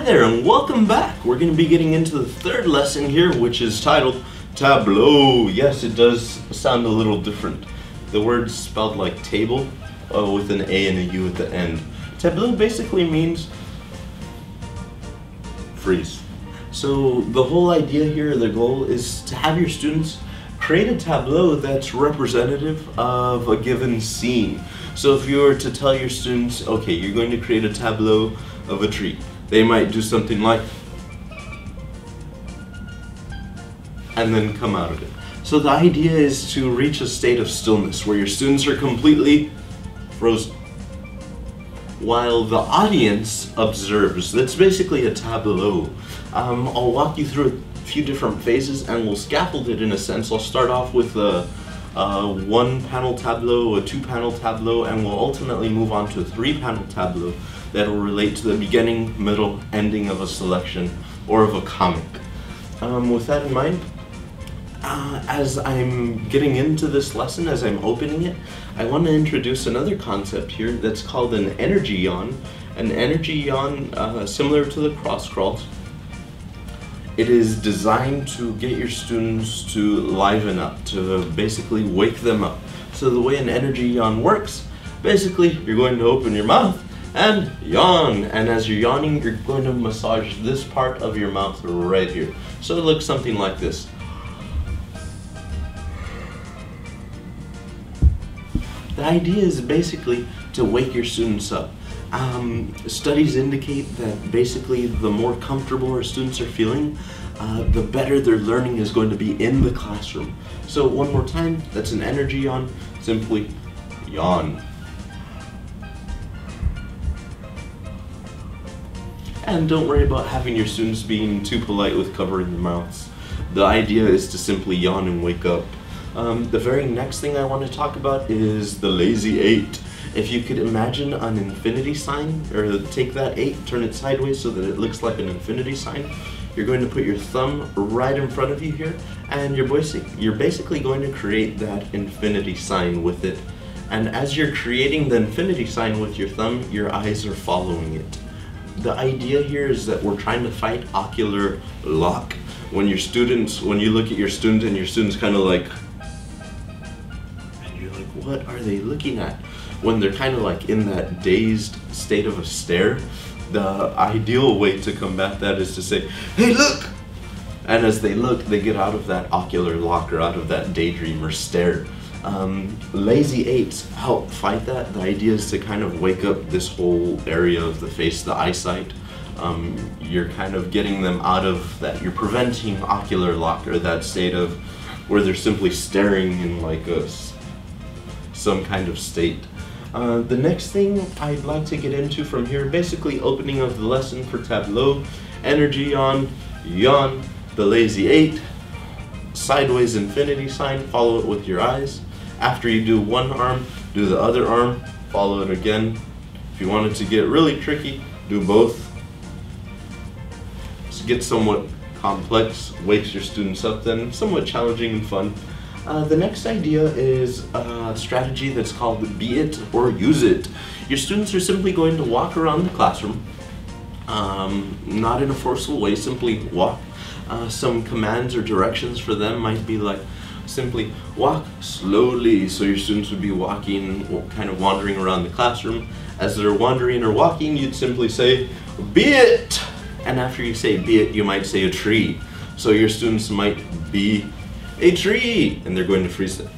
there and welcome back. We're going to be getting into the third lesson here, which is titled Tableau. Yes, it does sound a little different. The word's spelled like table with an A and a U at the end. Tableau basically means freeze. So the whole idea here, the goal is to have your students create a tableau that's representative of a given scene. So if you were to tell your students, okay, you're going to create a tableau of a tree, they might do something like, and then come out of it. So the idea is to reach a state of stillness where your students are completely frozen while the audience observes. That's basically a tableau. I'll walk you through a few different phases and we'll scaffold it in a sense. I'll start off with a one-panel tableau, a two-panel tableau, and we'll ultimately move on to a three-panel tableau that will relate to the beginning, middle, ending of a selection or of a comic. With that in mind, as I'm getting into this lesson, as I'm opening it, I want to introduce another concept here that's called an energy yawn. An energy yawn, similar to the cross crawls, it is designed to get your students to liven up, to basically wake them up. So the way an energy yawn works, basically you're going to open your mouth and yawn, and as you're yawning, you're going to massage this part of your mouth right here. So it looks something like this. The idea is basically to wake your students up. Studies indicate that basically the more comfortable our students are feeling, the better their learning is going to be in the classroom. So one more time, that's an energy yawn, simply yawn. And don't worry about having your students being too polite with covering their mouths. The idea is to simply yawn and wake up. The very next thing I want to talk about is the lazy 8. If you could imagine an infinity sign, or take that 8, turn it sideways so that it looks like an infinity sign, you're going to put your thumb right in front of you here, and you're basically going to create that infinity sign with it. And as you're creating the infinity sign with your thumb, your eyes are following it. The idea here is that we're trying to fight ocular lock. When you look at your student and your student's kind of like, and you're like, what are they looking at? When they're kind of like in that dazed state of a stare, the ideal way to combat that is to say, hey, look! And as they look, they get out of that ocular lock or out of that daydream or stare. Lazy 8s help fight that. The idea is to kind of wake up this whole area of the face, the eyesight. You're kind of getting them out of that. You're preventing ocular lock or that state of where they're simply staring in like some kind of state. The next thing I'd like to get into from here, basically opening of the lesson for Tableau, energy yawn, yawn, the lazy 8, sideways infinity sign, follow it with your eyes. After you do one arm, do the other arm, follow it again. If you want it to get really tricky, do both. It gets somewhat complex, wakes your students up, then somewhat challenging and fun. The next idea is a strategy that's called be it or use it. Your students are simply going to walk around the classroom, not in a forceful way, simply walk. Some commands or directions for them might be like, simply walk slowly. So your students would be walking, kind of wandering around the classroom. As they're wandering or walking, you'd simply say, be it! And after you say be it, you might say a tree. So your students might be a tree, and they're going to freeze it.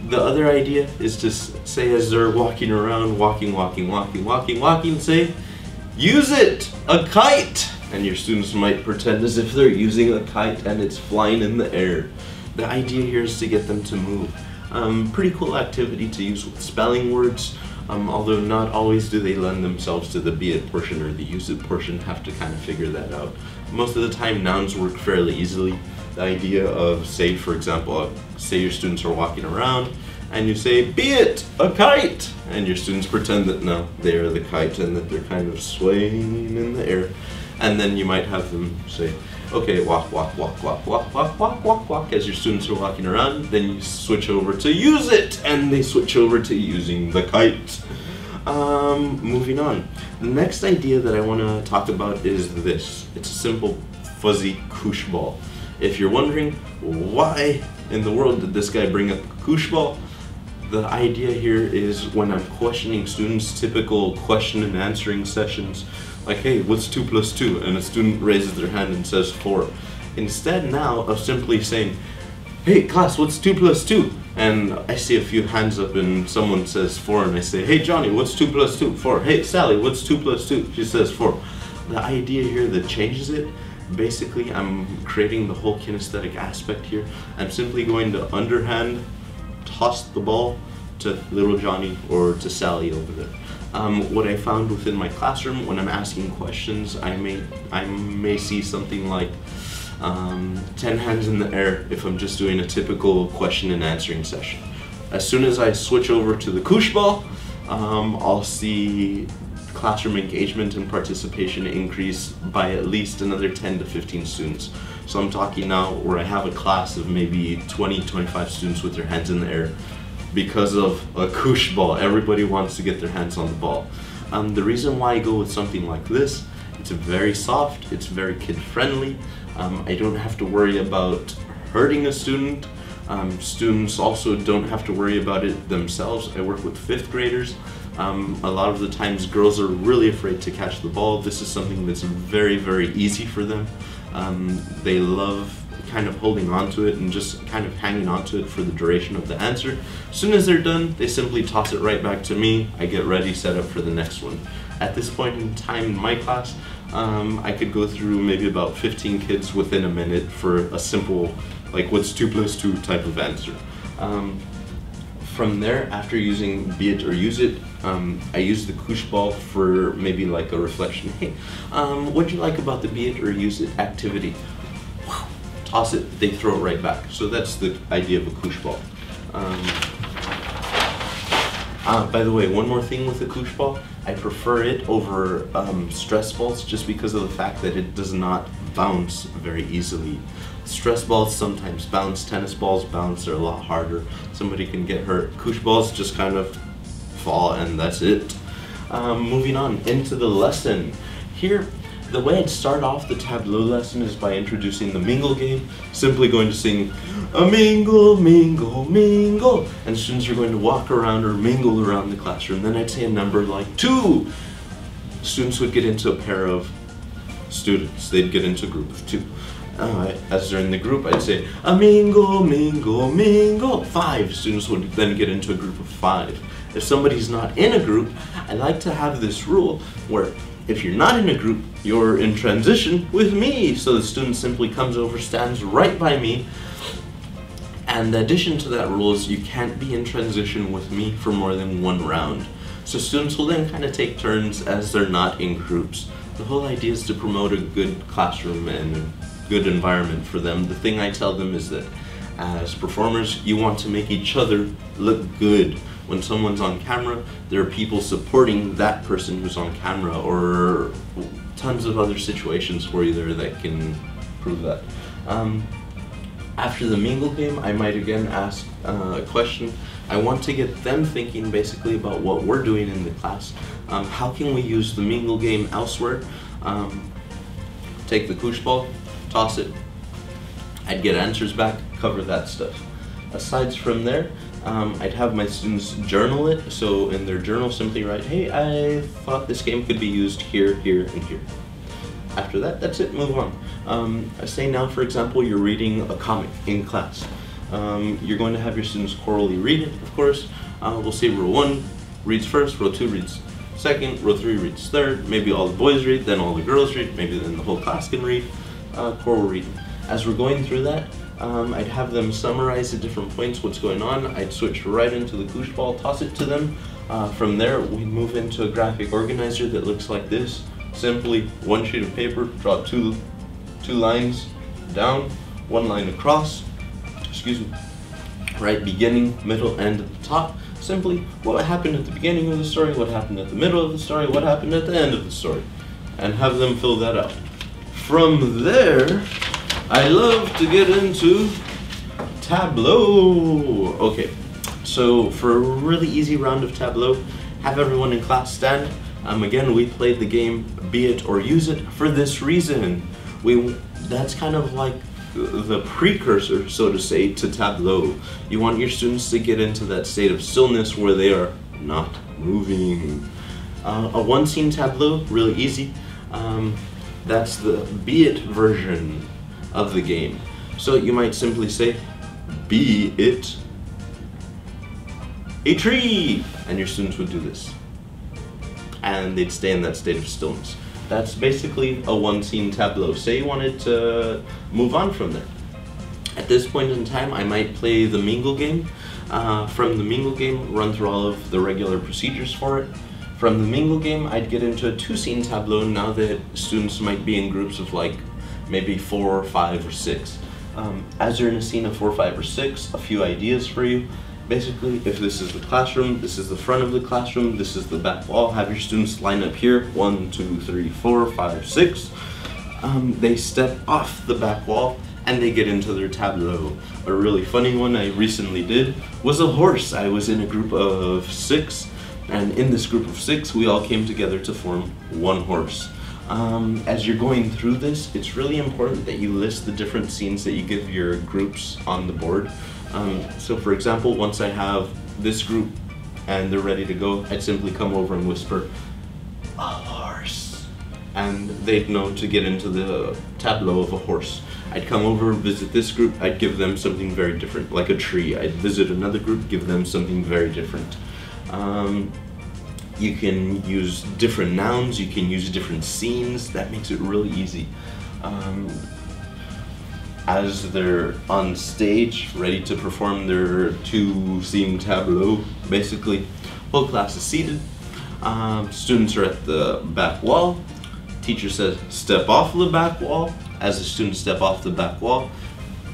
The other idea is to say, as they're walking around, walking, say, use it, a kite. And your students might pretend as if they're using a kite and it's flying in the air. The idea here is to get them to move. Pretty cool activity to use with spelling words, although not always do they lend themselves to the be it portion or the use it portion. Have to kind of figure that out. Most of the time nouns work fairly easily. The idea of, say for example, say your students are walking around and you say, be it, a kite! And your students pretend that no, they are the kite and that they're kind of swaying in the air. And then you might have them say, okay, walk, walk, walk, walk, walk, walk, walk, walk, walk, as your students are walking around. Then you switch over to use it, and they switch over to using the kite. Moving on. The next idea that I want to talk about is this. It's a simple fuzzy koosh ball. If you're wondering why in the world did this guy bring up a koosh ball, the idea here is when I'm questioning students, typical question and answering sessions, like, hey, what's 2 plus 2? And a student raises their hand and says 4. Instead now of simply saying, hey class, what's 2 plus 2? And I see a few hands up and someone says 4, and I say, hey Johnny, what's 2 plus 2? 4. Hey Sally, what's 2 plus 2? She says 4. The idea here that changes it, basically I'm creating the whole kinesthetic aspect here. I'm simply going to underhand toss the ball to little Johnny or to Sally over there. What I found within my classroom when I'm asking questions, I may see something like 10 hands in the air if I'm just doing a typical question and answering session. As soon as I switch over to the koosh ball, I'll see classroom engagement and participation increase by at least another 10 to 15 students. So I'm talking now where I have a class of maybe 20-25 students with their hands in the air because of a koosh ball. Everybody wants to get their hands on the ball. The reason why I go with something like this, it's very soft, it's very kid friendly. I don't have to worry about hurting a student. Students also don't have to worry about it themselves. I work with 5th graders. A lot of the times girls are really afraid to catch the ball. This is something that's very, very easy for them. They love kind of holding on to it and just kind of hanging on to it for the duration of the answer. As soon as they're done, they simply toss it right back to me. I get ready, set up for the next one. At this point in time in my class, I could go through maybe about 15 kids within a minute for a simple, like, what's 2 plus 2 type of answer. From there, after using be it or use it, I use the koosh ball for maybe like a reflection. Hey, what'd you like about the be it or use it activity? Toss it, they throw it right back. So that's the idea of a koosh ball. By the way, one more thing with the koosh ball, I prefer it over stress balls just because of the fact that it does not bounce very easily. Stress balls sometimes bounce, tennis balls bounce, they're a lot harder. Somebody can get hurt. Koosh balls just kind of fall and that's it. Moving on into the lesson. Here, the way I'd start off the Tableau lesson is by introducing the mingle game, simply going to sing a mingle, mingle, mingle, and students are going to walk around or mingle around the classroom. Then I'd say a number like 2. Students would get into a pair of students. They'd get into a group of 2. As they're in the group, I'd say a mingle, mingle, mingle. 5. Students would then get into a group of 5. If somebody's not in a group, I like to have this rule where if you're not in a group, you're in transition with me. So the student simply comes over, stands right by me. And the addition to that rule is you can't be in transition with me for more than 1 round. So students will then kind of take turns as they're not in groups. The whole idea is to promote a good classroom and a good environment for them. The thing I tell them is that as performers, you want to make each other look good. When someone's on camera, there are people supporting that person who's on camera, or tons of other situations for you there that can prove that. After the mingle game, I might again ask a question. I want to get them thinking basically about what we're doing in the class. How can we use the mingle game elsewhere? Take the koosh ball, toss it. I'd get answers back, cover that stuff. Aside from there, I'd have my students journal it. So in their journal, simply write, hey, I thought this game could be used here, here, and here. After that, that's it, move on. Say now, for example, you're reading a comic in class. You're going to have your students orally read it, of course. We'll say row 1 reads first, row 2 reads second, row 3 reads third. Maybe all the boys read, then all the girls read, maybe then the whole class can read. Choral reading. As we're going through that, I'd have them summarize at different points what's going on. I'd switch right into the koosh ball, toss it to them. From there, we'd move into a graphic organizer that looks like this. Simply 1 sheet of paper, draw two lines down, 1 line across, excuse me, right beginning, middle, end at the top. Simply what happened at the beginning of the story, what happened at the middle of the story, what happened at the end of the story, and have them fill that out. From there, I love to get into Tableau. Okay, so for a really easy round of Tableau, have everyone in class stand. Again, we played the game Be It or Use It for this reason. That's kind of like the precursor, so to say, to Tableau. You want your students to get into that state of stillness where they are not moving. A one-scene Tableau, really easy. That's the Be It version of the game. So you might simply say, Be It a tree! And your students would do this. And they'd stay in that state of stillness. That's basically a one-scene Tableau. Say you wanted to move on from there. At this point in time, I might play the Mingle game. From the Mingle game, run through all of the regular procedures for it. From the Mingle game, I'd get into a two-scene Tableau now that students might be in groups of like maybe 4, 5, or 6. As you're in a scene of 4, 5, or 6, a few ideas for you. Basically, if this is the classroom, this is the front of the classroom, this is the back wall, have your students line up here, 1, 2, 3, 4, 5, 6. They step off the back wall and they get into their Tableau. A really funny one I recently did was a horse. I was in a group of 6, and in this group of 6, we all came together to form one horse. As you're going through this, it's really important that you list the different scenes that you give your groups on the board. So for example, once I have this group and they're ready to go, I'd simply come over and whisper, a horse. And they'd know to get into the Tableau of a horse. I'd come over, visit this group, I'd give them something very different, like a tree. I'd visit another group, give them something very different. You can use different nouns, you can use different scenes. That makes it really easy. As they're on stage, ready to perform their two-scene Tableau, basically, whole class is seated. Students are at the back wall. Teacher says, step off the back wall. As the students step off the back wall,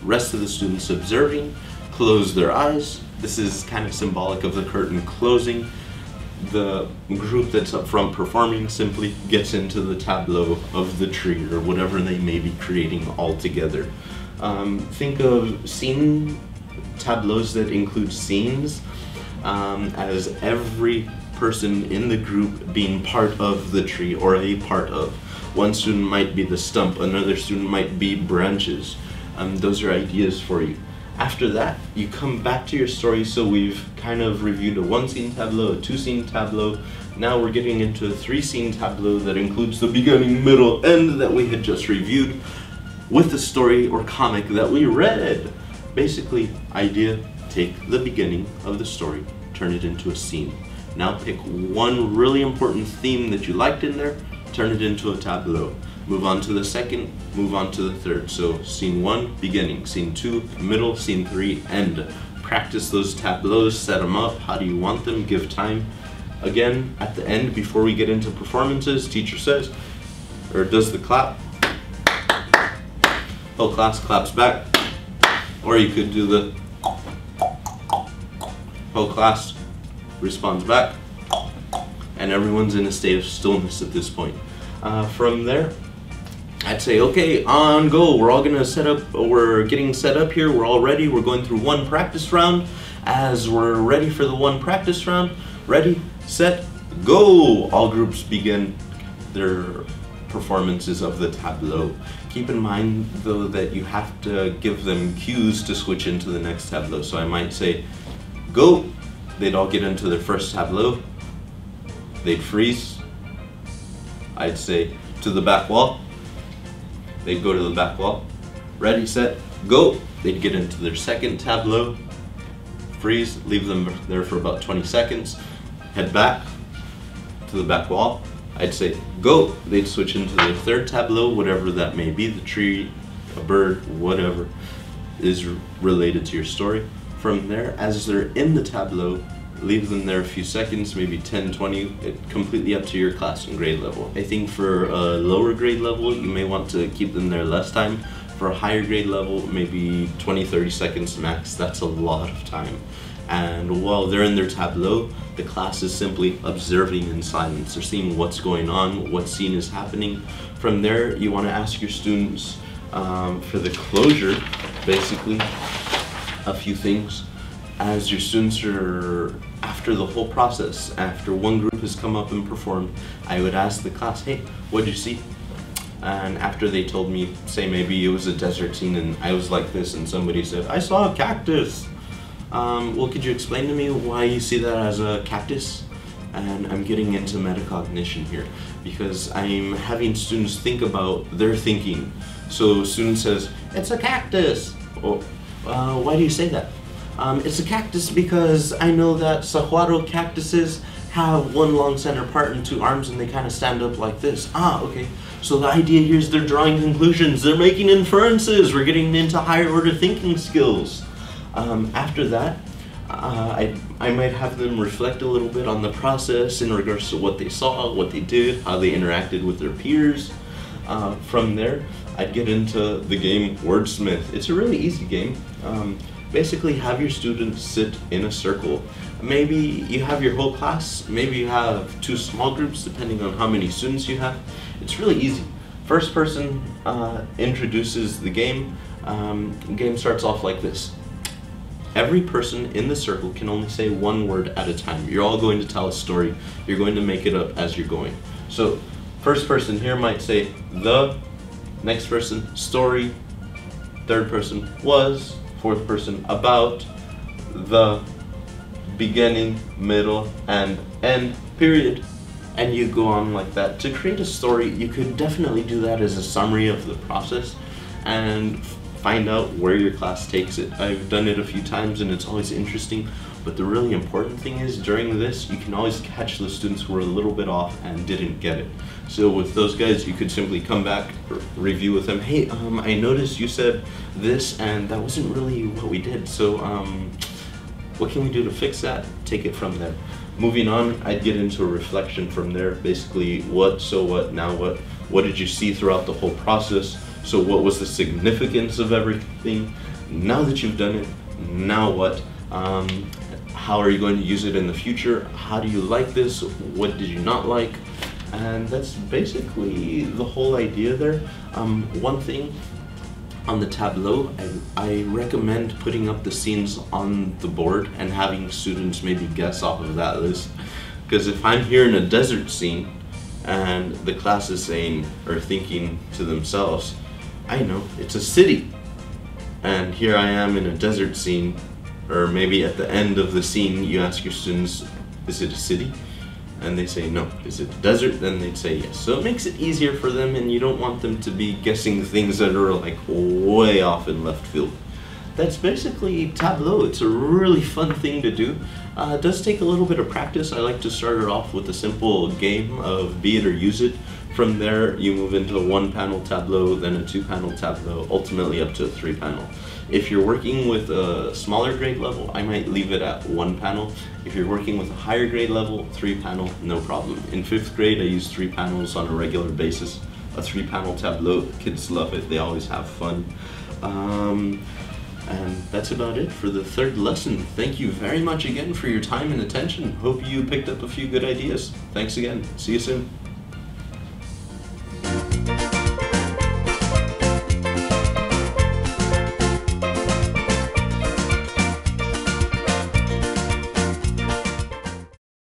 rest of the students observing, close their eyes. This is kind of symbolic of the curtain closing. The group that's up front performing simply gets into the Tableau of the tree or whatever they may be creating all together. Think of scene tableaus that include scenes as every person in the group being part of the tree or a part of. One student might be the stump, another student might be branches. Those are ideas for you. After that, you come back to your story. So we've kind of reviewed a one-scene Tableau, a two-scene Tableau. Now we're getting into a three-scene Tableau that includes the beginning, middle, end that we had just reviewed with the story or comic that we read. Basically, idea, take the beginning of the story, turn it into a scene. Now pick one really important theme that you liked in there, turn it into a Tableau. Move on to the second, move on to the third. So scene 1, beginning, scene 2, middle, scene 3, end. Practice those tableaus, set them up, how do you want them, give time. Again, at the end, before we get into performances, teacher says, or does the clap. Whole class claps back. Or you could do the whole class responds back. And everyone's in a state of stillness at this point. From there, I'd say, okay, on go. We're all gonna set up, we're getting set up here, we're all ready, we're going through one practice round. As we're ready for the one practice round, ready, set, go. All groups begin their performances of the Tableau. Keep in mind though that you have to give them cues to switch into the next Tableau. So I might say, go. They'd all get into their first Tableau. They'd freeze. I'd say, to the back wall. They'd go to the back wall. Ready, set, go. They'd get into their second Tableau. Freeze, leave them there for about 20 seconds. Head back to the back wall. I'd say, go. They'd switch into their third Tableau, whatever that may be, the tree, a bird, whatever is related to your story. From there, as they're in the Tableau, leave them there a few seconds, maybe 10, 20, completely up to your class and grade level. I think for a lower grade level, you may want to keep them there less time. For a higher grade level, maybe 20, 30 seconds max. That's a lot of time. And while they're in their Tableau, the class is simply observing in silence. They're seeing what's going on, what scene is happening. From there, you want to ask your students for the closure, basically, a few things. as your students are, after the whole process, after one group has come up and performed, I would ask the class, hey, what did you see? And after they told me, say maybe it was a desert scene and I was like this and somebody said, I saw a cactus. Well, could you explain to me why you see that as a cactus? And I'm getting into metacognition here because I'm having students think about their thinking. So a student says, it's a cactus. Oh, why do you say that? It's a cactus because I know that saguaro cactuses have one long center part and two arms and they kind of stand up like this. Ah, okay. So the idea here is they're drawing conclusions, they're making inferences, we're getting into higher order thinking skills. After that, I might have them reflect a little bit on the process in regards to what they saw, what they did, how they interacted with their peers. From there, I'd get into the game Wordsmith. It's a really easy game. Basically, have your students sit in a circle. Maybe you have your whole class, maybe you have two small groups depending on how many students you have. It's really easy. First person introduces the game. The game starts off like this. Every person in the circle can only say one word at a time. You're all going to tell a story. You're going to make it up as you're going. So, first person here might say the, next person story, third person was, fourth person about, the, beginning, middle, and end, period. And you go on like that. To create a story, you could definitely do that as a summary of the process and find out where your class takes it. I've done it a few times and it's always interesting, but the really important thing is during this, you can always catch the students who were a little bit off and didn't get it. So with those guys, you could simply come back, review with them, hey, I noticed you said this and that wasn't really what we did, so what can we do to fix that? Take it from there. Moving on, I'd get into a reflection from there, basically what, so what, now what did you see throughout the whole process? So what was the significance of everything? Now that you've done it, now what? How are you going to use it in the future? How do you like this? What did you not like? And that's basically the whole idea there. One thing on the Tableau, I recommend putting up the scenes on the board and having students maybe guess off of that list. Because if I'm here in a desert scene and the class is saying or thinking to themselves, I know, it's a city. And here I am in a desert scene, or maybe at the end of the scene you ask your students, is it a city? And they say no. Is it a desert? Then they'd say yes. So it makes it easier for them and you don't want them to be guessing things that are like way off in left field. That's basically Tableau. It's a really fun thing to do. It does take a little bit of practice. I like to start it off with a simple game of be it or use it. From there, you move into a one-panel Tableau, then a two-panel Tableau, ultimately up to a three-panel. If you're working with a smaller grade level, I might leave it at one panel. If you're working with a higher grade level, three panel, no problem. In 5th grade, I use 3 panels on a regular basis. A 3-panel Tableau, kids love it, they always have fun. And that's about it for the 3rd lesson. Thank you very much again for your time and attention. Hope you picked up a few good ideas. Thanks again. See you soon.